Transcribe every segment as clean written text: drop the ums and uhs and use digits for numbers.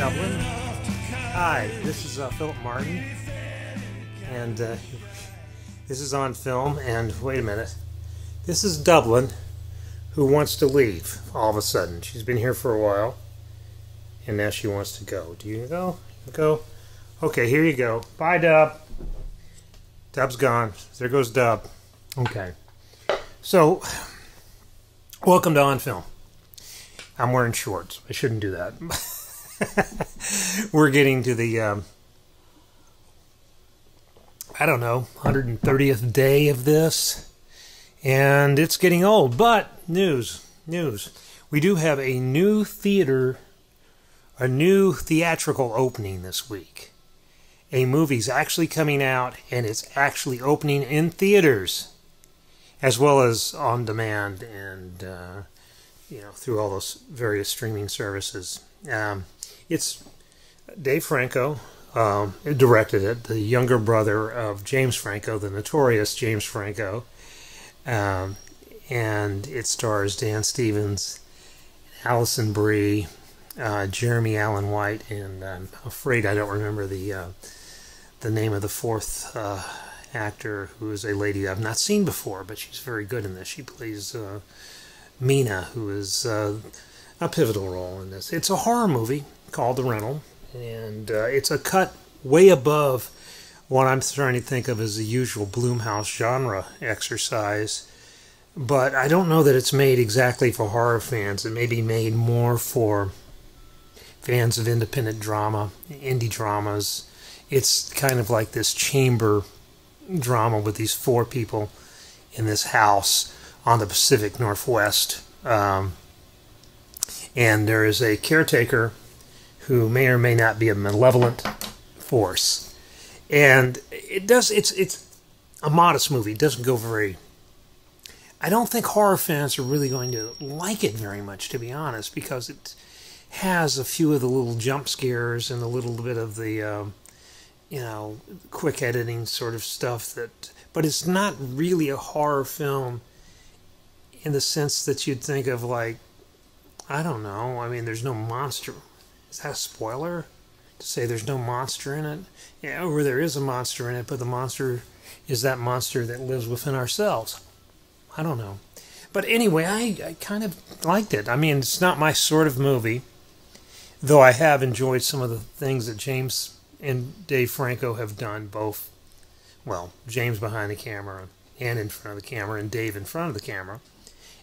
Dublin. Hi, this is Philip Martin, and this is on film. And wait a minute, this is Dublin, who wants to leave all of a sudden. She's been here for a while, and now she wants to go. Do you go? Go? Okay, here you go. Bye, Dub. Dub's gone. There goes Dub. Okay. So, welcome to On Film. I'm wearing shorts. I shouldn't do that. We're getting to the, I don't know, 130th day of this. And it's getting old. But, news. We do have a new theatrical opening this week. A movie's actually coming out, and it's actually opening in theaters, as well as on demand and through all those various streaming services. It's Dave Franco directed it, the younger brother of James Franco, the notorious James Franco, and it stars Dan Stevens, Alison Brie, Jeremy Allen White, and I'm afraid I don't remember the name of the fourth actor, who is a lady I've not seen before, but she's very good in this. She plays Mina, who is a pivotal role in this. It's a horror movie called The Rental, and it's a cut way above what I'm trying to think of as the usual Blumhouse genre exercise. But I don't know that it's made exactly for horror fans. It may be made more for fans of independent drama, indie dramas. It's kind of like this chamber drama with these four people in this house on the Pacific Northwest. And there is a caretaker who may or may not be a malevolent force. And it's a modest movie. It doesn't go very... I don't think horror fans are really going to like it very much, to be honest, because it has a few of the little jump scares and a little bit of the, quick editing sort of stuff but it's not really a horror film in the sense that you'd think of, like, I don't know, I mean, there's no monster. Is that a spoiler to say there's no monster in it? Yeah, or there is a monster in it, but the monster is that monster that lives within ourselves. I don't know. But anyway, I kind of liked it. I mean, it's not my sort of movie, though I have enjoyed some of the things that James and Dave Franco have done, both, well, James behind the camera and in front of the camera, and Dave in front of the camera.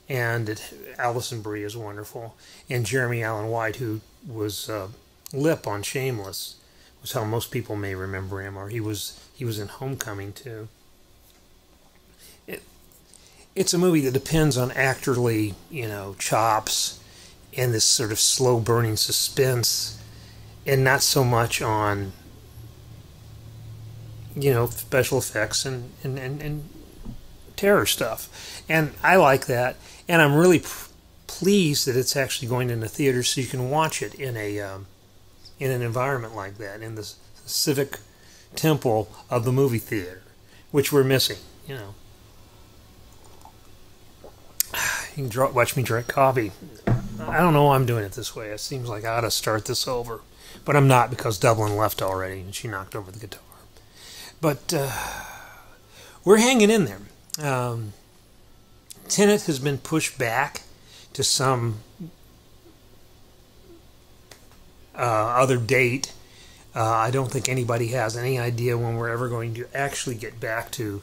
And Alison Brie is wonderful. And Jeremy Allen White, who was Lip on Shameless, was how most people may remember him, or he was in Homecoming too. It's a movie that depends on actorly, chops and this sort of slow burning suspense, and not so much on, special effects and terror stuff. And I like that, and I'm really pleased that it's actually going into theaters so you can watch it in an environment like that, in the civic temple of the movie theater, which we're missing. You can watch me drink coffee. I don't know why I'm doing it this way. It seems like I ought to start this over. But I'm not, because Dublin left already and she knocked over the guitar. But we're hanging in there. Tenet has been pushed back to some other date. I don't think anybody has any idea when we're ever going to actually get back to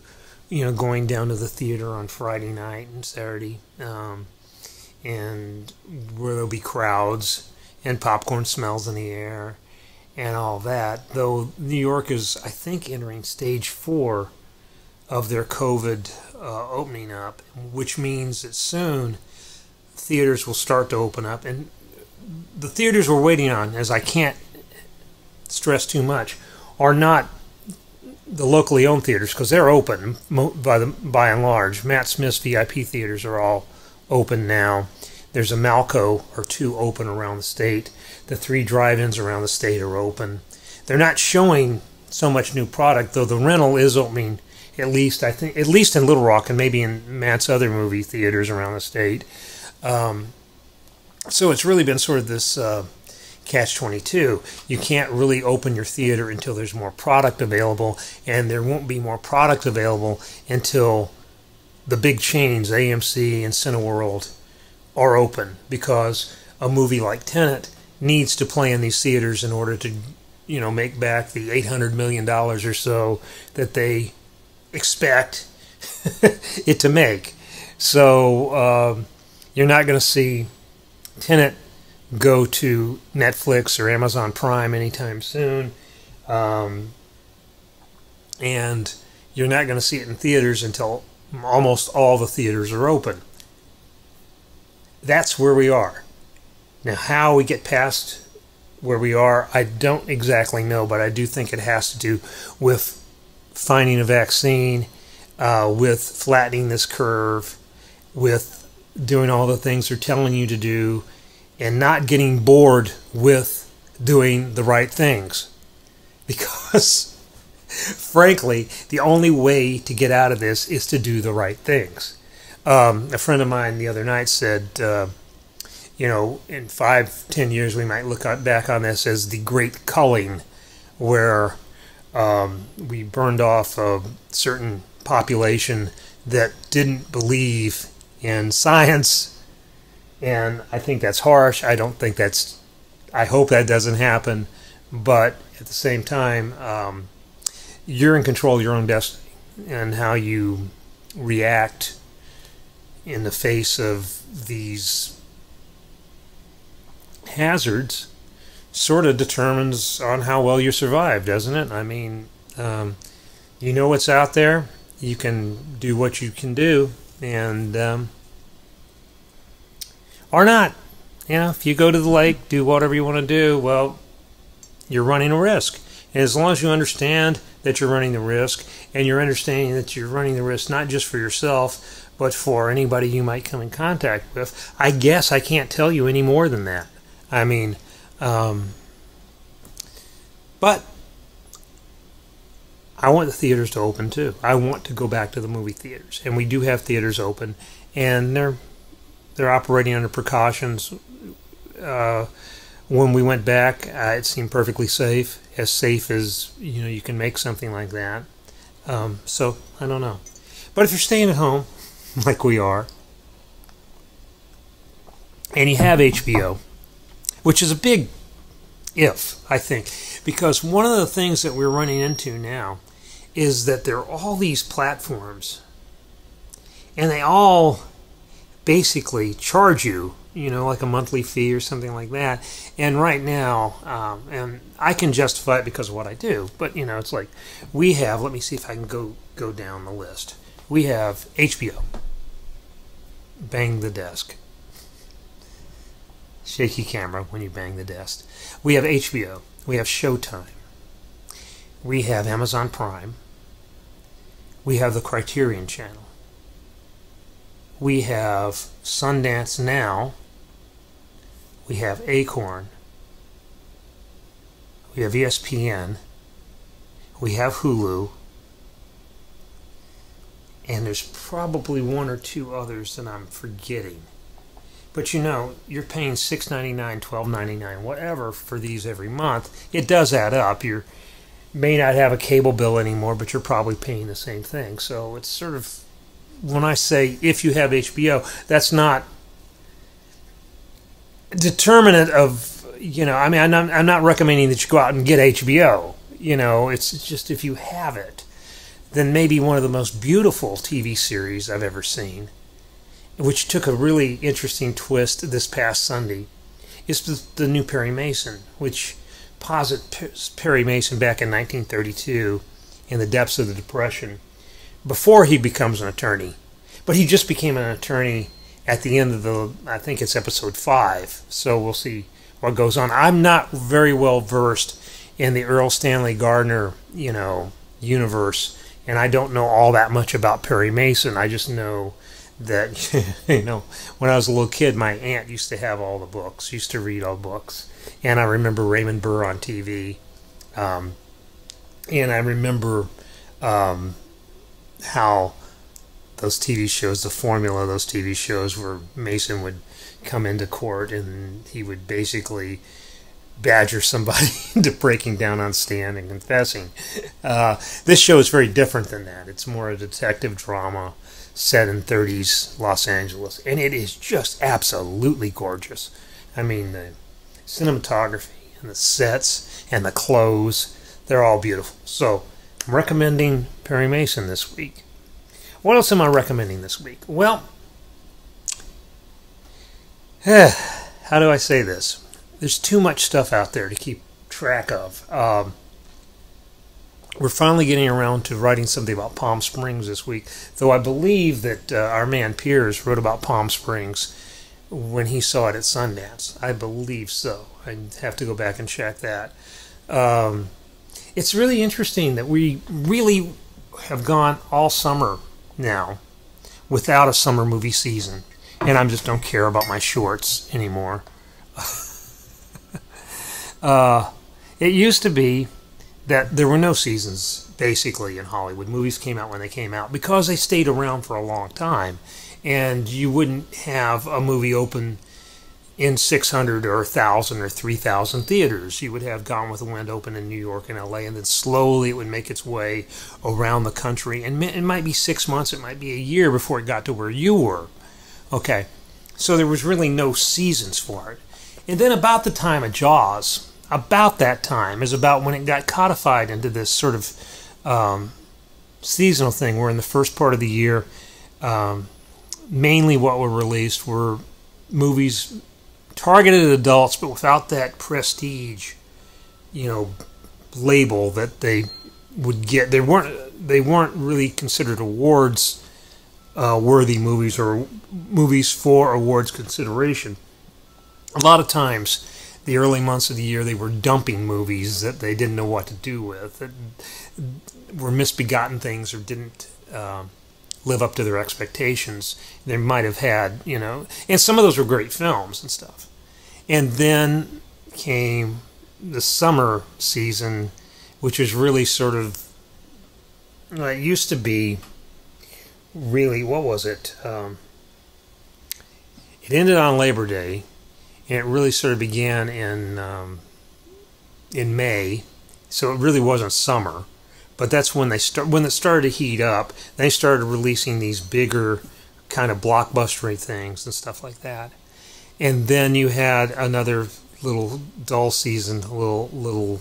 going down to the theater on Friday night and Saturday, and where there'll be crowds and popcorn smells in the air and all that. Though New York is, I think, entering stage 4 of their COVID opening up, which means that soon theaters will start to open up. And the theaters we're waiting on, as I can't stress too much, are not the locally owned theaters, because they're open by and large. Matt Smith's VIP theaters are all open now. There's a Malco or two open around the state. The 3 drive-ins around the state are open. They're not showing so much new product, though the Rental is opening, at least in Little Rock, and maybe in Matt's other movie theaters around the state. So it's really been sort of this catch-22. You can't really open your theater until there's more product available, and there won't be more product available until the big chains, AMC and Cineworld, are open, because a movie like Tenet needs to play in these theaters in order to, make back the $800 million or so that they expect it to make. So you're not going to see Tenet go to Netflix or Amazon Prime anytime soon, and you're not going to see it in theaters until almost all the theaters are open. That's where we are. Now, how we get past where we are, I don't exactly know, but I do think it has to do with finding a vaccine, with flattening this curve, with doing all the things they're telling you to do, and not getting bored with doing the right things. Because, frankly, the only way to get out of this is to do the right things. A friend of mine the other night said, in 5-10 years we might look back on this as the Great Culling, where we burned off a certain population that didn't believe in science. And I think that's harsh. I hope that doesn't happen. But at the same time, you're in control of your own destiny, and how you react in the face of these hazards sort of determines on how well you survive, doesn't it? I mean, you know what's out there. You can do what you can do, and or not. If you go to the lake, do whatever you want to do, well, you're running a risk. And as long as you understand that you're running the risk, and you're understanding that you're running the risk not just for yourself, but for anybody you might come in contact with, I guess I can't tell you any more than that. I mean, but I want the theaters to open too. I want to go back to the movie theaters, and we do have theaters open, and they're operating under precautions. When we went back, it seemed perfectly safe as you can make something like that. So I don't know, but if you're staying at home, like we are, and you have HBO, which is a big if, I think, because one of the things that we're running into now is that there are all these platforms, and they all basically charge you, like a monthly fee or something like that. And right now, and I can justify it because of what I do, but it's like we have, let me see if I can go down the list. We have HBO. Bang the desk. Shaky camera when you bang the desk. We have HBO. We have Showtime. We have Amazon Prime. We have the Criterion Channel. We have Sundance Now. We have Acorn. We have ESPN. We have Hulu. And there's probably one or two others that I'm forgetting. But you're paying $6.99, $12.99, whatever for these every month. It does add up. You may not have a cable bill anymore, but you're probably paying the same thing. So it's sort of, when I say if you have HBO, that's not determinant of, I'm not recommending that you go out and get HBO. It's just if you have it, then maybe one of the most beautiful TV series I've ever seen, which took a really interesting twist this past Sunday, is the new Perry Mason, which posits Perry Mason back in 1932 in the depths of the Depression, before he becomes an attorney. But he just became an attorney at the end of I think it's episode 5, so we'll see what goes on. I'm not very well versed in the Earl Stanley Gardner, universe, and I don't know all that much about Perry Mason. I just know that, when I was a little kid, my aunt used to have all the books, used to read all books, and I remember Raymond Burr on TV, and I remember how those TV shows, the formula of those TV shows, where Mason would come into court and he would basically badger somebody into breaking down on stand and confessing. This show is very different than that. It's more a detective drama set in 30s Los Angeles, and it is just absolutely gorgeous. I mean, the cinematography and the sets and the clothes, they're all beautiful. So I'm recommending Perry Mason this week. What else am I recommending this week? Well, how do I say this? There's too much stuff out there to keep track of. We're finally getting around to writing something about Palm Springs this week, though I believe that our man Piers wrote about Palm Springs when he saw it at Sundance. I believe so. I'd have to go back and check that. It's really interesting that we really have gone all summer now without a summer movie season, and I just don't care about my shorts anymore. It used to be that there were no seasons, basically, in Hollywood. Movies came out when they came out because they stayed around for a long time, and you wouldn't have a movie open in 600 or 1,000 or 3,000 theaters. You would have Gone with the Wind open in New York and LA, and then slowly it would make its way around the country. And it might be 6 months, it might be a year before it got to where you were. Okay, so there was really no seasons for it. And then about the time of Jaws, about that time is about when it got codified into this sort of seasonal thing, where in the first part of the year, mainly what were released were movies targeted at adults, but without that prestige, label that they would get. They weren't really considered awards worthy movies or movies for awards consideration. A lot of times, the early months of the year, they were dumping movies that they didn't know what to do with, that were misbegotten things or didn't live up to their expectations. They might have had, and some of those were great films and stuff. And then came the summer season, which was really sort of, it used to be really, what was it? It ended on Labor Day, and it really sort of began in May, so it really wasn't summer. But that's when when it started to heat up. They started releasing these bigger kind of blockbustery things and stuff like that. And then you had another little dull season, around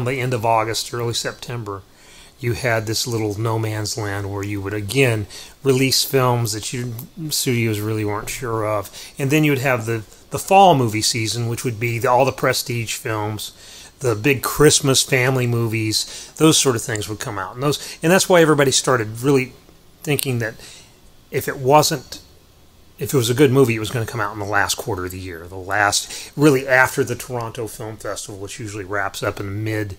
the end of August, early September. You had this little no man's land where you would again release films that studios really weren't sure of, and then you would have the fall movie season, which would be all the prestige films, the big Christmas family movies. Those sort of things would come out, and that's why everybody started really thinking that if it was a good movie, it was going to come out in the last quarter of the year, really after the Toronto Film Festival, which usually wraps up in mid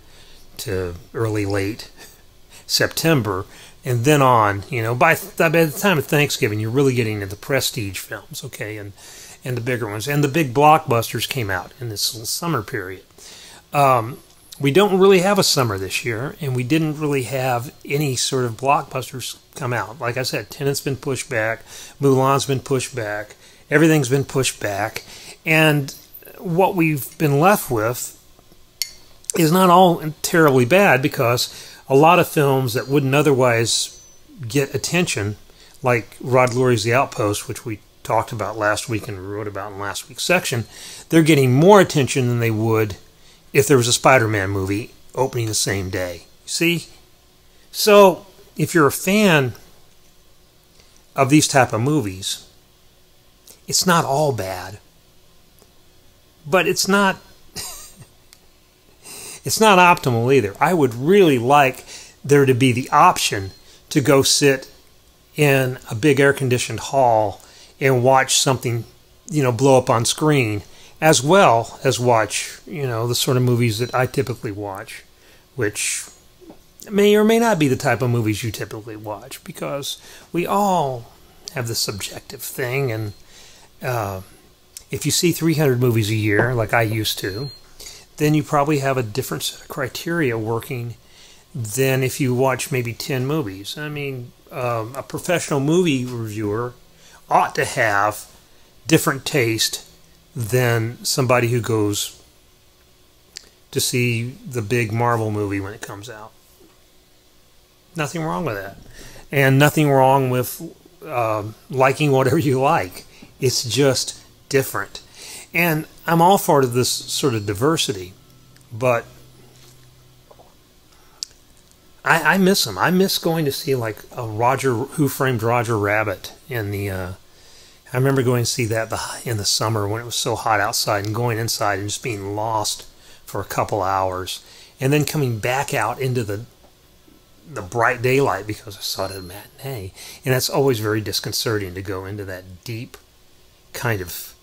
to early late September, and then on, by the time of Thanksgiving, you're really getting into the prestige films, okay, and the bigger ones, and the big blockbusters came out in this summer period. We don't really have a summer this year, and we didn't really have any sort of blockbusters come out. Like I said, Tenet's been pushed back, Mulan's been pushed back, everything's been pushed back, and what we've been left with is not all terribly bad, because a lot of films that wouldn't otherwise get attention, like Rod Lurie's The Outpost, which we talked about last week and wrote about in last week's section, they're getting more attention than they would if there was a Spider-Man movie opening the same day. See? So, if you're a fan of these type of movies, it's not all bad. But it's not it's not optimal either. I would really like there to be the option to go sit in a big air-conditioned hall and watch something, blow up on screen, as well as watch, the sort of movies that I typically watch, which may or may not be the type of movies you typically watch, because we all have this subjective thing, and if you see 300 movies a year, like I used to, then you probably have a different set of criteria working than if you watch maybe 10 movies. I mean, a professional movie reviewer ought to have different taste than somebody who goes to see the big Marvel movie when it comes out. Nothing wrong with that. And nothing wrong with liking whatever you like. It's just different. And I'm all for this sort of diversity, but I miss them. I miss going to see like a Who Framed Roger Rabbit in the. I remember going to see that in the summer when it was so hot outside, and going inside and just being lost for a couple hours, and then coming back out into the bright daylight because I saw it at a matinee, and that's always very disconcerting to go into that deep kind of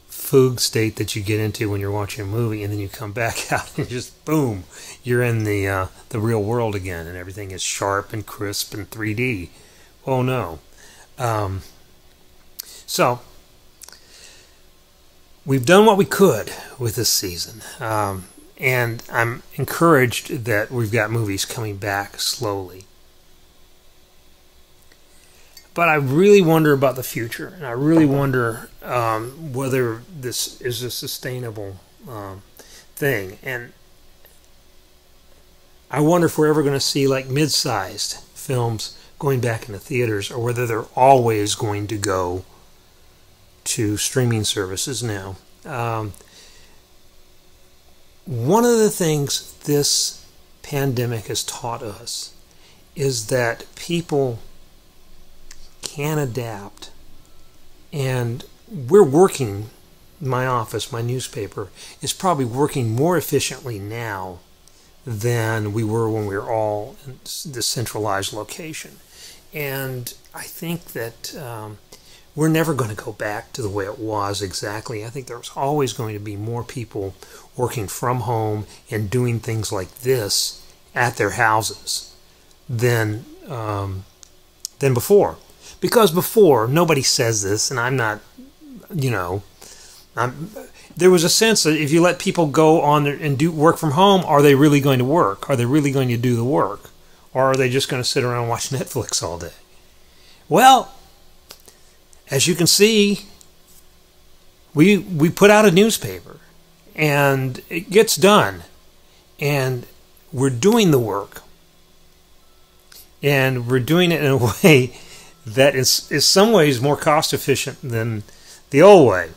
fugue state that you get into when you're watching a movie, and then you come back out and just boom, you're in the real world again, and everything is sharp and crisp and 3D. Oh no. So we've done what we could with this season, and I'm encouraged that we've got movies coming back slowly. But I really wonder about the future, and I really wonder whether this is a sustainable thing. And I wonder if we're ever going to see like mid-sized films going back into theaters, or whether they're always going to go to streaming services now. One of the things this pandemic has taught us is that people can adapt, and we're working, my office, my newspaper, is probably working more efficiently now than we were when we were all in this centralized location. And I think that we're never going to go back to the way it was exactly. I think there's always going to be more people working from home and doing things like this at their houses than before. Because before, nobody says this, and I'm not, there was a sense that if you let people go on and do work from home, are they really going to work? Are they really going to do the work? Or are they just going to sit around and watch Netflix all day? Well, as you can see, we put out a newspaper, and it gets done, and we're doing the work, and we're doing it in a way that is some ways more cost efficient than the old way.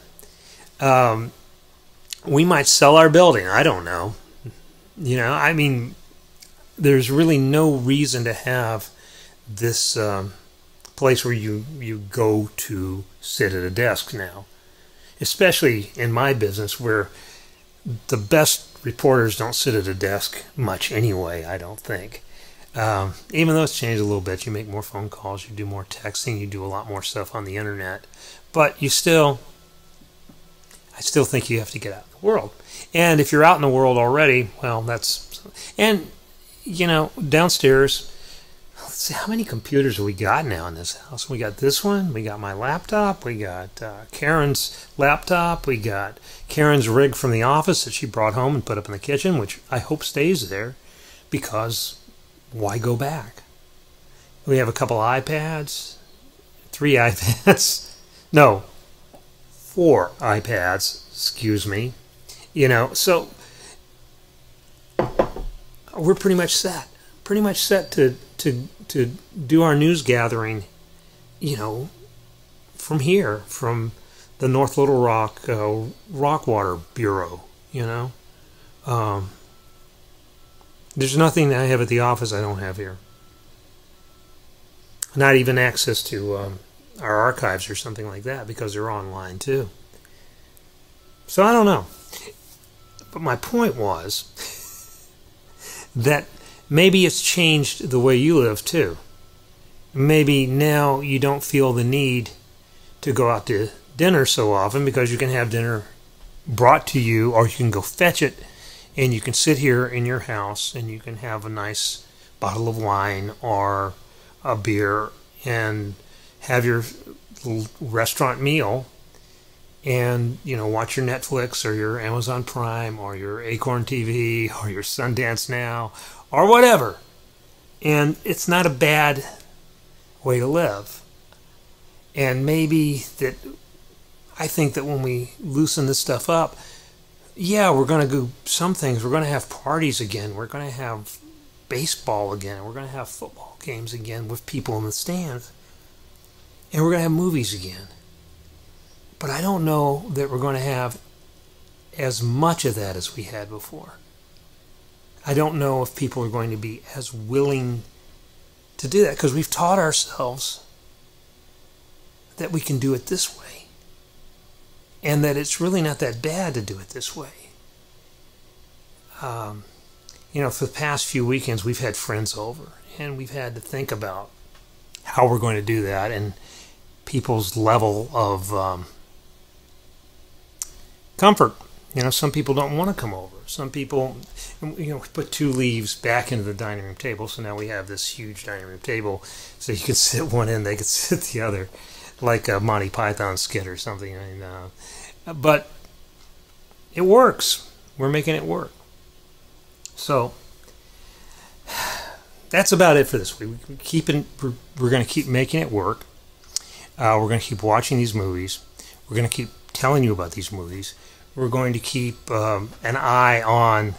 We might sell our building. I don't know. I mean, there's really no reason to have this place where you go to sit at a desk now, especially in my business where the best reporters don't sit at a desk much anyway, I don't think. Even though it's changed a little bit, you make more phone calls, you do more texting, you do a lot more stuff on the internet, but I still think you have to get out in the world. And if you're out in the world already, well, downstairs, let's see, how many computers have we got now in this house? We got this one, we got my laptop, we got Karen's laptop, we got Karen's rig from the office that she brought home and put up in the kitchen, which I hope stays there, because why go back? We have a couple iPads, 3 iPads, no, 4 iPads, excuse me. So we're pretty much set to do our news gathering, from here, from the North Little Rock Rockwater Bureau, There's nothing I have at the office I don't have here. Not even access to our archives or something like that, because they're online too. So I don't know. But my point was that maybe it's changed the way you live too. Maybe now you don't feel the need to go out to dinner so often, because you can have dinner brought to you, or you can go fetch it, and you can sit here in your house and you can have a nice bottle of wine or a beer and have your little restaurant meal and, watch your Netflix or your Amazon Prime or your Acorn TV or your Sundance Now or whatever. And it's not a bad way to live. And maybe I think that when we loosen this stuff up, yeah, we're going to do some things. We're going to have parties again. We're going to have baseball again. We're going to have football games again with people in the stands. And we're going to have movies again. But I don't know that we're going to have as much of that as we had before. I don't know if people are going to be as willing to do that, because we've taught ourselves that we can do it this way, and that it's really not that bad to do it this way. For the past few weekends, we've had friends over, and we've had to think about how we're going to do that, and people's level of comfort. Some people don't want to come over. Some people, we put 2 leaves back into the dining room table, so now we have this huge dining room table, so you can sit one end, they can sit the other, like a Monty Python skit or something. But it works. We're making it work. So that's about it for this week. We're going to keep making it work. We're going to keep watching these movies. We're going to keep telling you about these movies. We're going to keep an eye on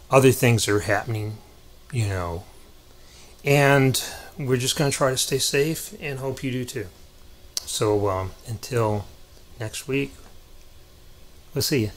other things that are happening, and we're just going to try to stay safe and hope you do too. So until next week, we'll see you.